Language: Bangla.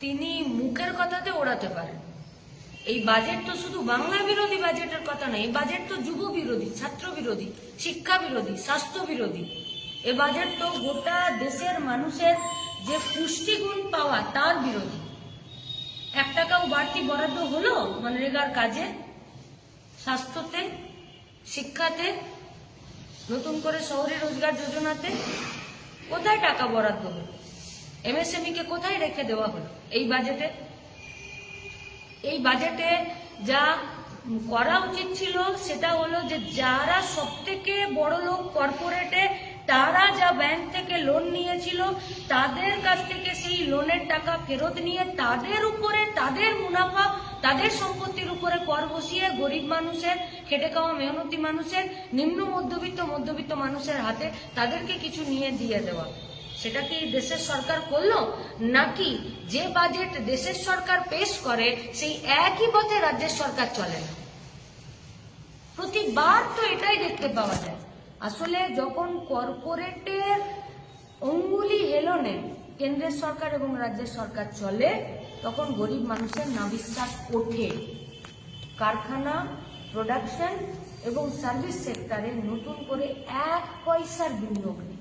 তিনি মুখের কথাতে ওড়াতে পারেন। এই বাজেট তো শুধু বাংলা বিরোধী বাজেটের কথা নয়, এই বাজেট তো যুব বিরোধী, ছাত্র বিরোধী, শিক্ষা বিরোধী, স্বাস্থ্য বিরোধী। এ বাজেট তো গোটা দেশের মানুষের যে পুষ্টিগুণ পাওয়া তার বিরোধী। 1 টাকাও বাড়তি বরাদ্দ হলো মনরেগার কাজে, স্বাস্থ্যতে, শিক্ষাতে, নতুন করে শহরে রোজগার যোজনাতে? কোথায় টাকা বরাদ্দ হলো? এমএসএমই কে কোথায় রেখে দেওয়া হলো এই বাজেটে? এই বাজেটে যা করা উচিত ছিল সেটা হলো যে যারা সবথেকে বড় লোক কর্পোরেটে, তারা যা ব্যাংক থেকে লোন নিয়েছিল তাদের কাছ থেকে সেই লোনের টাকা ফেরত নিয়ে তাদের উপরে, তাদের মুনাফা, তাদের সম্পত্তির উপরে কর বসিয়ে গরিব মানুষের, খেটে খাওয়া মেহনতি মানুষের, নিম্ন মধ্যবিত্ত মানুষের হাতে তাদেরকে কিছু নিয়ে দিয়ে দেওয়া। সেটা কি দেশের সরকার করলো? নাকি যে বাজেট দেশের সরকার পেশ করে সেই একই পথে রাজ্যের সরকার চলে না? প্রতিবার তো এটাই দেখতে পাওয়া যায়। আসলে যখন কর্পোরেটের অঙ্গুলি হেলনে কেন্দ্রের সরকার এবং রাজ্যের সরকার চলে, তখন গরিব মানুষের নাবিশ্বাস ওঠে। কারখানা, প্রোডাকশন এবং সার্ভিস সেক্টরে নতুন করে 1 পয়সার বিনিয়োগ নেই।